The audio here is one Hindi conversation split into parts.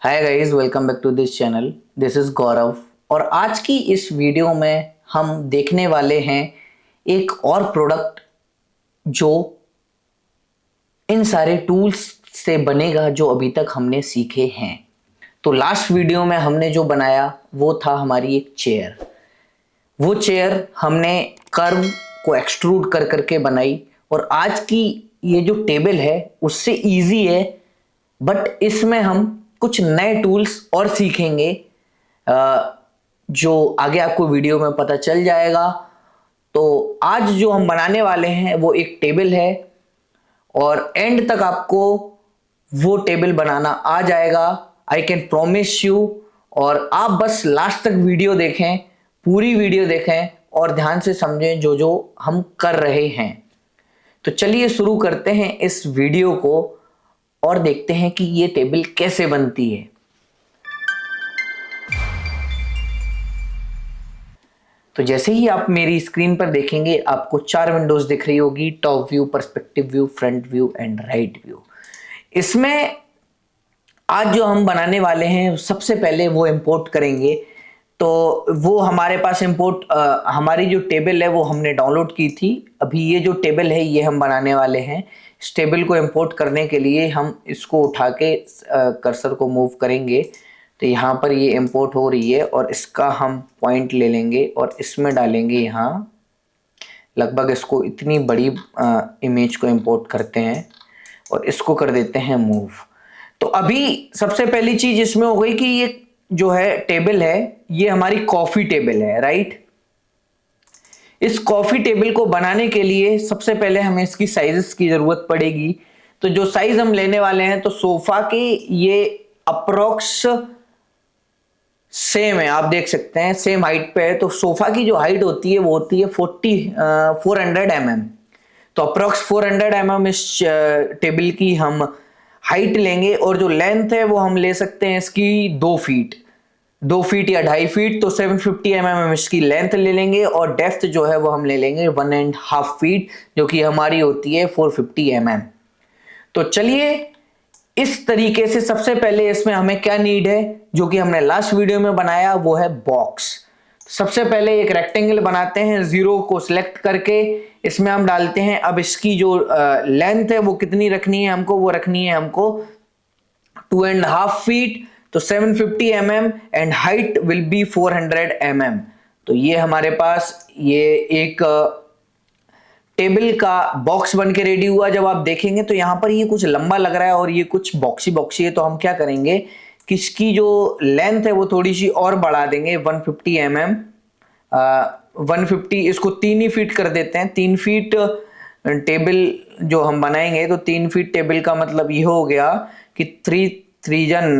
Hi guys, welcome back to this channel. This is Gaurav और आज की इस वीडियो में हम देखने वाले हैं एक और प्रोडक्ट जो इन सारे टूल्स से बनेगा जो अभी तक हमने सीखे हैं। तो लास्ट वीडियो में हमने जो बनाया वो था हमारी एक चेयर। वो चेयर हमने कर्व को एक्सट्रूड कर करके बनाई और आज की ये जो टेबल है उससे इजी है, बट इसमें हम कुछ नए टूल्स और सीखेंगे जो आगे आपको वीडियो में पता चल जाएगा। तो आज जो हम बनाने वाले हैं वो एक टेबल है और एंड तक आपको वो टेबल बनाना आ जाएगा, आई कैन प्रॉमिस यू। और आप बस लास्ट तक वीडियो देखें, पूरी वीडियो देखें और ध्यान से समझें जो जो हम कर रहे हैं। तो चलिए शुरू करते हैं इस वीडियो को और देखते हैं कि ये टेबल कैसे बनती है। तो जैसे ही आप मेरी स्क्रीन पर देखेंगे आपको चार विंडोज दिख रही होगी, top view, perspective view, front view and right view. इसमें आज जो हम बनाने वाले हैं सबसे पहले वो इंपोर्ट करेंगे। तो वो हमारे पास इंपोर्ट हमारी जो टेबल है वो हमने डाउनलोड की थी। अभी ये जो टेबल है ये हम बनाने वाले हैं। इस टेबल को इंपोर्ट करने के लिए हम इसको उठा के कर्सर को मूव करेंगे तो यहाँ पर ये इंपोर्ट हो रही है और इसका हम पॉइंट ले लेंगे और इसमें डालेंगे। यहाँ लगभग इसको इतनी बड़ी इमेज को इंपोर्ट करते हैं और इसको कर देते हैं मूव। तो अभी सबसे पहली चीज इसमें हो गई कि ये जो है टेबल है ये हमारी कॉफी टेबल है, राइट। इस कॉफी टेबल को बनाने के लिए सबसे पहले हमें इसकी साइजेस की जरूरत पड़ेगी। तो जो साइज हम लेने वाले हैं तो सोफा के ये अप्रोक्स सेम है, आप देख सकते हैं सेम हाइट पे है। तो सोफा की जो हाइट होती है वो होती है 400 mm। तो अप्रोक्स 400 mm इस टेबल की हम हाइट लेंगे और जो लेंथ है वो हम ले सकते हैं इसकी 2 फीट या 2.5 फीट। तो 750 mm इसकी लेंथ ले लेंगे और डेप्थ जो है वो हम ले लेंगे 1.5 फीट, जो कि हमारी होती है 450 mm। तो चलिए इस तरीके से सबसे पहले इसमें हमें क्या नीड है, जो कि हमने लास्ट वीडियो में बनाया, वो है बॉक्स। सबसे पहले एक रेक्टेंगल बनाते हैं, जीरो को सिलेक्ट करके इसमें हम डालते हैं। अब इसकी जो लेंथ है वो कितनी रखनी है हमको, वो रखनी है हमको 2.5 फीट। तो 750 mm and height will be 400 mm। तो ये हमारे पास ये एक टेबल का बॉक्स बन के रेडी हुआ। जब आप देखेंगे तो यहाँ पर ये कुछ लंबा लग रहा है और ये कुछ बॉक्सी बॉक्सी है। तो हम क्या करेंगे कि इसकी जो लेंथ है वो थोड़ी सी और बढ़ा देंगे 150 mm। 150 इसको 3 ही फीट कर देते हैं। 3 फीट टेबल जो हम बनाएंगे तो 3 फीट टेबल का मतलब ये हो गया कि 3×3 =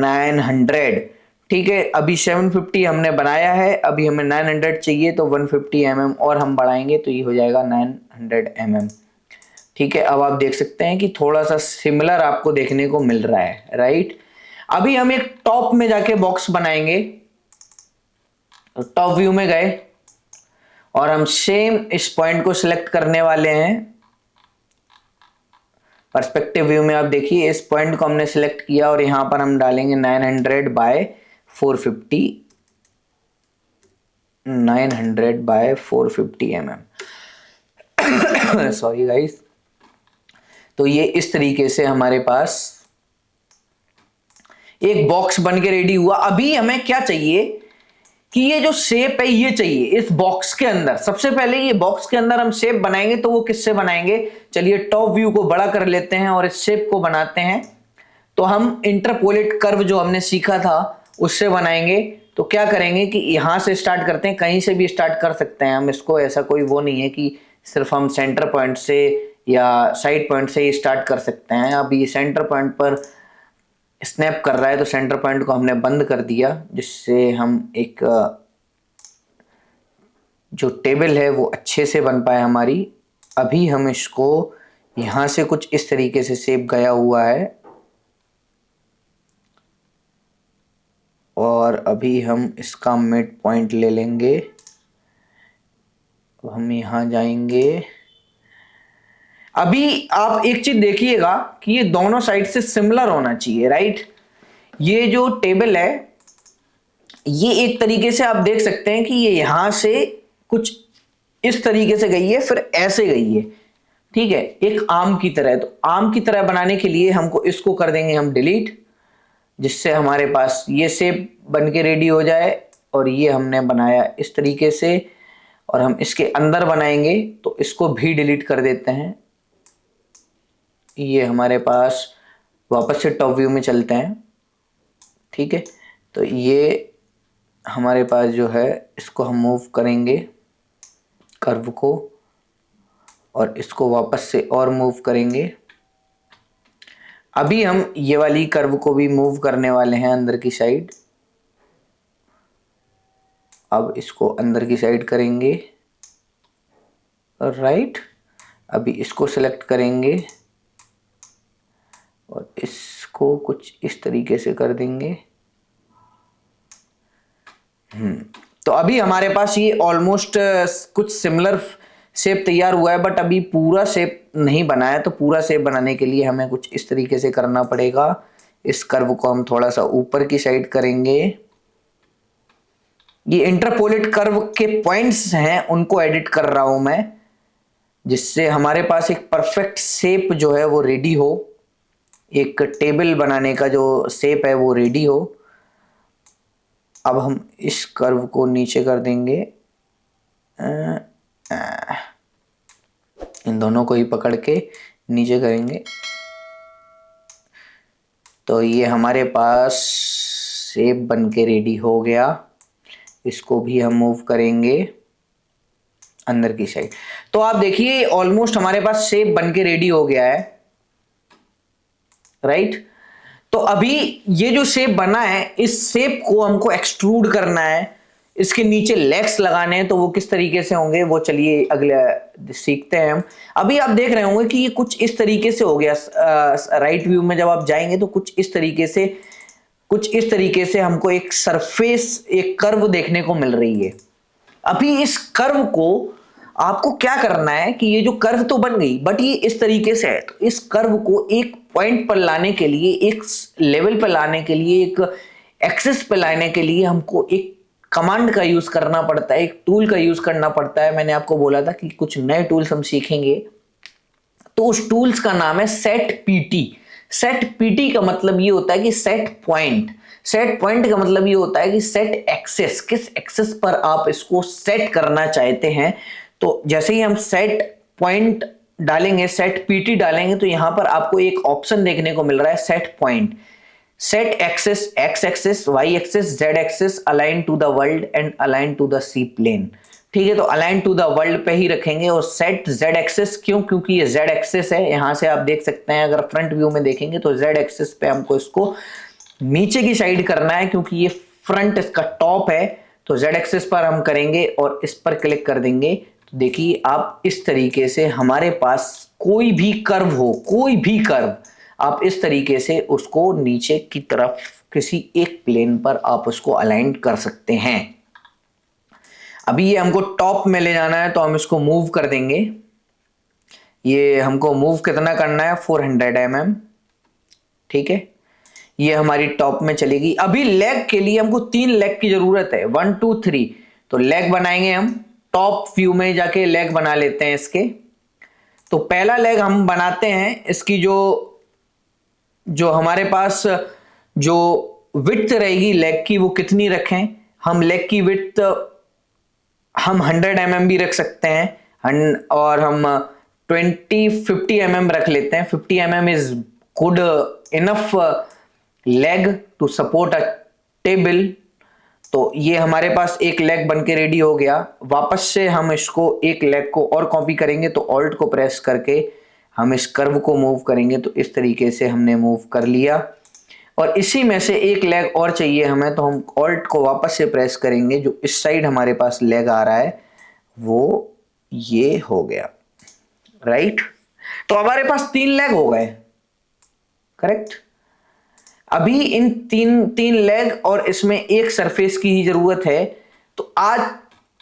900। ठीक है, अभी 750 हमने बनाया है, अभी हमें 900 चाहिए तो 150 mm और हम बढ़ाएंगे तो ये हो जाएगा 900 mm। ठीक है, अब आप देख सकते हैं कि थोड़ा सा सिमिलर आपको देखने को मिल रहा है, राइट। अभी हम एक टॉप में जाके बॉक्स बनाएंगे। तो टॉप व्यू में गए और हम सेम इस पॉइंट को सिलेक्ट करने वाले हैं। पर्सपेक्टिव व्यू में आप देखिए इस पॉइंट को हमने सिलेक्ट किया और यहां पर हम डालेंगे 900 बाय 450 mm। Sorry guys. तो ये इस तरीके से हमारे पास एक बॉक्स बन के रेडी हुआ। अभी हमें क्या चाहिए कि ये जो शेप है ये चाहिए इस बॉक्स के अंदर। सबसे पहले ये बॉक्स के अंदर हम शेप बनाएंगे तो वो किससे बनाएंगे, चलिए टॉप व्यू को बड़ा कर लेते हैं और इस शेप को बनाते हैं। तो हम इंटरपोलेट कर्व जो हमने सीखा था उससे बनाएंगे। तो क्या करेंगे कि यहां से स्टार्ट करते हैं, कहीं से भी स्टार्ट कर सकते हैं हम इसको, ऐसा कोई वो नहीं है कि सिर्फ हम सेंटर पॉइंट से या साइड पॉइंट से ही स्टार्ट कर सकते हैं। अब ये सेंटर पॉइंट पर स्नैप कर रहा है तो सेंटर पॉइंट को हमने बंद कर दिया, जिससे हम एक जो टेबल है वो अच्छे से बन पाए हमारी। अभी हम इसको यहां से कुछ इस तरीके से शेप गया हुआ है और अभी हम इसका मिड पॉइंट ले लेंगे। तो हम यहां जाएंगे। अभी आप एक चीज देखिएगा कि ये दोनों साइड से सिमिलर होना चाहिए, राइट। ये जो टेबल है ये एक तरीके से आप देख सकते हैं कि ये यहां से कुछ इस तरीके से गई है, फिर ऐसे गई है, ठीक है, एक आर्म की तरह। तो आर्म की तरह बनाने के लिए हमको इसको कर देंगे हम डिलीट, जिससे हमारे पास ये शेप बन के रेडी हो जाए। और ये हमने बनाया इस तरीके से, और हम इसके अंदर बनाएंगे तो इसको भी डिलीट कर देते हैं। ये हमारे पास वापस से टॉप व्यू में चलते हैं, ठीक है। तो ये हमारे पास जो है इसको हम मूव करेंगे कर्व को, और इसको वापस से और मूव करेंगे। अभी हम ये वाली कर्व को भी मूव करने वाले हैं अंदर की साइड। अब इसको अंदर की साइड करेंगे, राइट। अभी इसको सिलेक्ट करेंगे और इसको कुछ इस तरीके से कर देंगे। तो अभी हमारे पास ये ऑलमोस्ट कुछ सिमिलर शेप तैयार हुआ है, बट अभी पूरा शेप नहीं बना है। तो पूरा शेप बनाने के लिए हमें कुछ इस तरीके से करना पड़ेगा। इस कर्व को हम थोड़ा सा ऊपर की साइड करेंगे। ये इंटरपोलेट कर्व के पॉइंट्स हैं, उनको एडिट कर रहा हूं मैं, जिससे हमारे पास एक परफेक्ट शेप जो है वो रेडी हो, एक टेबल बनाने का जो शेप है वो रेडी हो। अब हम इस कर्व को नीचे कर देंगे, इन दोनों को ही पकड़ के नीचे करेंगे। तो ये हमारे पास शेप बन के रेडी हो गया। इसको भी हम मूव करेंगे अंदर की साइड। तो आप देखिए ऑलमोस्ट हमारे पास शेप बन के रेडी हो गया है, राइट। तो अभी ये जो शेप बना है, इस शेप को हमको एक्सट्रूड करना है, इसके नीचे लेग्स लगाने हैं। तो वो किस तरीके से होंगे वो चलिए अगले सीखते हैं हम। अभी आप देख रहे होंगे कि ये कुछ इस तरीके से हो गया। राइट व्यू में जब आप जाएंगे तो कुछ इस तरीके से हमको एक सरफेस, एक कर्व देखने को मिल रही है। अभी इस कर्व को आपको क्या करना है कि ये जो कर्व तो बन गई, बट ये इस तरीके से है। तो इस कर्व को एक पॉइंट पर लाने के लिए, एक लेवल पर लाने के लिए, एक एक्सेस पे लाने के लिए हमको एक कमांड का यूज करना पड़ता है, एक टूल का यूज करना पड़ता है। मैंने आपको बोला था कि कुछ नए टूल्स हम सीखेंगे, तो उस टूल्स का नाम है सेट पीटी। सेट पीटी का मतलब ये होता है कि सेट पॉइंट। सेट पॉइंट का मतलब ये होता है कि सेट एक्सेस, किस एक्सेस पर आप इसको सेट करना चाहते हैं। तो जैसे ही हम सेट पॉइंट डालेंगे, सेट पीटी डालेंगे, तो यहां पर आपको एक ऑप्शन देखने को मिल रहा है set point, set axes, x axes, y axes, z axes, align to the world and align to the C plane. ठीक है, तो अलाइन टू द वर्ल्ड पे ही रखेंगे। और सेट जेड एक्सेस क्यों? क्योंकि ये जेड एक्सेस है। यहां से आप देख सकते हैं, अगर फ्रंट व्यू में देखेंगे तो जेड एक्सेस पे हमको इसको नीचे की साइड करना है, क्योंकि ये फ्रंट इसका टॉप है। तो जेड एक्सेस पर हम करेंगे और इस पर क्लिक कर देंगे। तो देखिए आप इस तरीके से हमारे पास कोई भी कर्व हो, कोई भी कर्व, आप इस तरीके से उसको नीचे की तरफ किसी एक प्लेन पर आप उसको अलाइन कर सकते हैं। अभी ये हमको टॉप में ले जाना है, तो हम इसको मूव कर देंगे। ये हमको मूव कितना करना है? 400 mm। ठीक है, ये हमारी टॉप में चलेगी। अभी लेग के लिए हमको 3 लेग की जरूरत है, 1 2 3। तो लेग बनाएंगे हम, टॉप व्यू में जाके लेग बना लेते हैं इसके। तो पहला लेग हम बनाते हैं, इसकी जो हमारे पास जो विड्थ रहेगी लेग की, वो कितनी रखें? हम लेग की विड्थ हम 100 mm भी रख सकते हैं, और हम 50 mm रख लेते हैं। 50 mm is good enough leg to support a table. तो ये हमारे पास एक लेग बन के रेडी हो गया। वापस से हम इसको एक लेग को और कॉपी करेंगे, तो ऑल्ट को प्रेस करके हम इस कर्व को मूव करेंगे। तो इस तरीके से हमने मूव कर लिया, और इसी में से एक लेग और चाहिए हमें, तो हम ऑल्ट को वापस से प्रेस करेंगे। जो इस साइड हमारे पास लेग आ रहा है वो ये हो गया, राइट। तो हमारे पास 3 लेग हो गए, करेक्ट। अभी इन तीन लेग और इसमें एक सरफेस की ही जरूरत है। तो आज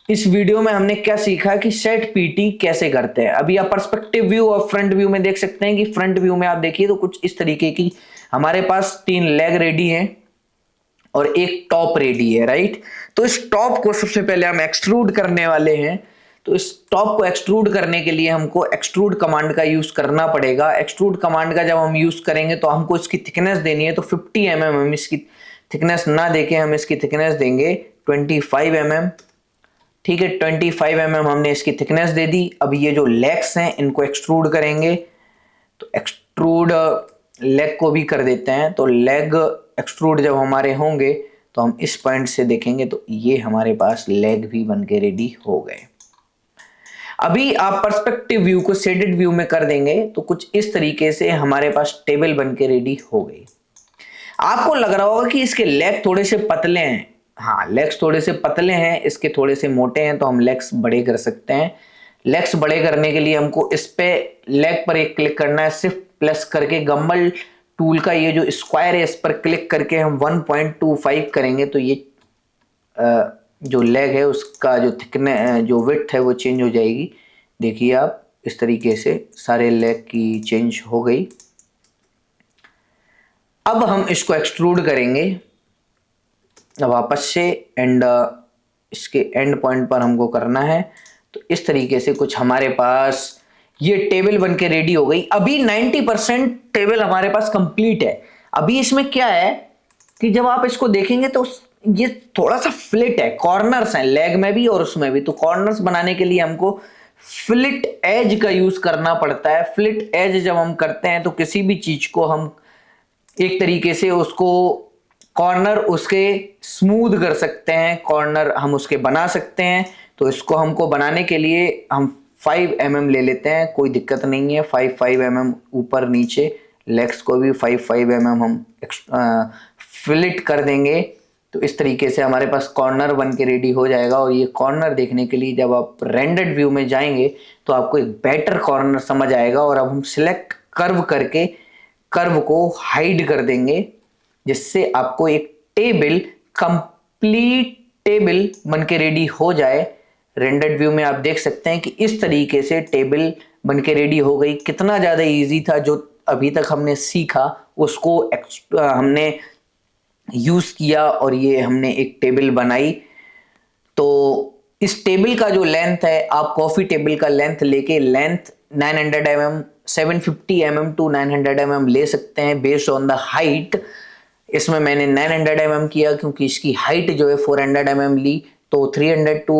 इस वीडियो में हमने क्या सीखा कि सेट पीटी कैसे करते हैं। अभी आप पर्सपेक्टिव व्यू और फ्रंट व्यू में देख सकते हैं कि फ्रंट व्यू में आप देखिए तो कुछ इस तरीके की हमारे पास 3 लेग रेडी हैं। और एक टॉप रेडी है, राइट। तो इस टॉप को सबसे पहले हम एक्सट्रूड करने वाले हैं। तो इस टॉप को एक्सट्रूड करने के लिए हमको एक्सट्रूड कमांड का यूज करना पड़ेगा। एक्सट्रूड कमांड का जब हम यूज करेंगे तो हमको इसकी थिकनेस देनी है। तो 50 mm हम इसकी थिकनेस ना देके हम इसकी थिकनेस देंगे 25 mm। ठीक है, 25 mm हमने इसकी थिकनेस दे दी। अब ये जो लेग्स हैं इनको एक्सट्रूड करेंगे। तो एक्सट्रूड लेग को भी कर देते हैं। तो लेग एक्सट्रूड जब हमारे होंगे तो हम इस पॉइंट से देखेंगे तो ये हमारे पास लेग भी बनके रेडी हो गए। अभी आप पर्सपेक्टिव व्यू को शेडेड व्यू में कर देंगे तो कुछ इस तरीके से हमारे पास टेबल बनके रेडी हो गई। आपको लग रहा होगा कि इसके लेग थोड़े से पतले हैं। हाँ, लेग्स थोड़े से पतले हैं, इसके थोड़े से मोटे हैं, तो हम लेग्स बड़े कर सकते हैं। लेग्स बड़े करने के लिए हमको इस पे लेग पर एक क्लिक करना है, शिफ्ट प्लस करके गम्बल टूल का ये जो स्क्वायर है इस पर क्लिक करके हम 1.25 करेंगे तो ये जो लेग है उसका जो थिकनेस जो विड्थ है वो चेंज हो जाएगी। देखिए आप, इस तरीके से सारे लेग की चेंज हो गई। अब हम इसको एक्सट्रूड करेंगे वापस से एंड इसके एंड पॉइंट पर हमको करना है। तो इस तरीके से कुछ हमारे पास ये टेबल बनके रेडी हो गई। अभी 90% टेबल हमारे पास कंप्लीट है। अभी इसमें क्या है कि जब आप इसको देखेंगे तो ये थोड़ा सा फ्लिट है, कॉर्नर्स हैं लेग में भी और उसमें भी। तो कॉर्नर्स बनाने के लिए हमको फ्लिट एज का यूज करना पड़ता है। फ्लिट एज जब हम करते हैं तो किसी भी चीज को हम एक तरीके से उसको कॉर्नर उसके स्मूथ कर सकते हैं, कॉर्नर हम उसके बना सकते हैं। तो इसको हमको बनाने के लिए हम 5 mm ले लेते हैं, कोई दिक्कत नहीं है। 5 mm ऊपर नीचे, लेग्स को भी 5 mm हम फिलिट कर देंगे। तो इस तरीके से हमारे पास कॉर्नर बन के रेडी हो जाएगा। और ये कॉर्नर देखने के लिए जब आप रेंडर्ड व्यू में जाएंगे तो आपको एक बेटर कॉर्नर समझ आएगा। और अब हम सिलेक्ट कर्व करके कर्व को हाइड कर देंगे, जिससे आपको एक टेबल कंप्लीट टेबल बनके रेडी हो जाए। रेंडर्ड व्यू में आप देख सकते हैं कि इस तरीके से टेबल बनके रेडी हो गई। कितना ज़्यादा इजी था, जो अभी तक हमने सीखा उसको हमने यूज़ किया और ये हमने एक टेबल बनाई। तो इस टेबल का जो लेंथ है, आप कॉफ़ी टेबल का लेंथ लेके length 900 mm 750 mm to 900 mm ले सकते हैं बेस्ड ऑन द हाइट। इसमें मैंने 900 mm किया क्योंकि इसकी हाइट जो है 400 mm ली। तो 300 टू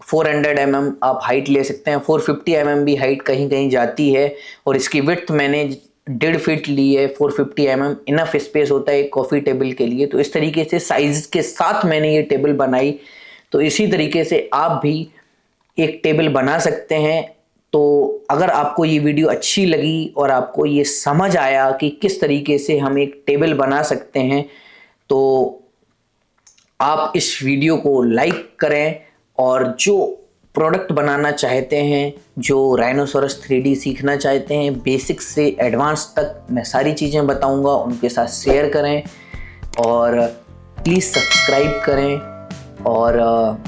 400 mm आप हाइट ले सकते हैं। 450 mm भी हाइट कहीं कहीं जाती है। और इसकी विड्थ मैंने 1.5 फीट ली है। 450 mm इनफ स्पेस होता है एक कॉफ़ी टेबल के लिए। तो इस तरीके से साइज के साथ मैंने ये टेबल बनाई। तो इसी तरीके से आप भी एक टेबल बना सकते हैं। तो अगर आपको ये वीडियो अच्छी लगी और आपको ये समझ आया कि किस तरीके से हम एक टेबल बना सकते हैं, तो आप इस वीडियो को लाइक करें। और जो प्रोडक्ट बनाना चाहते हैं, जो राइनोसोरस 3D सीखना चाहते हैं, बेसिक्स से एडवांस तक मैं सारी चीज़ें बताऊंगा, उनके साथ शेयर करें और प्लीज़ सब्सक्राइब करें। और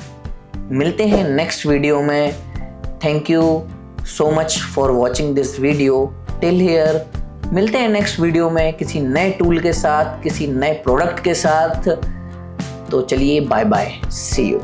मिलते हैं नेक्स्ट वीडियो में। Thank you so much for watching this video till here. मिलते हैं नेक्स्ट वीडियो में किसी नए टूल के साथ, किसी नए प्रोडक्ट के साथ। तो चलिए, बाय बाय, सी यू।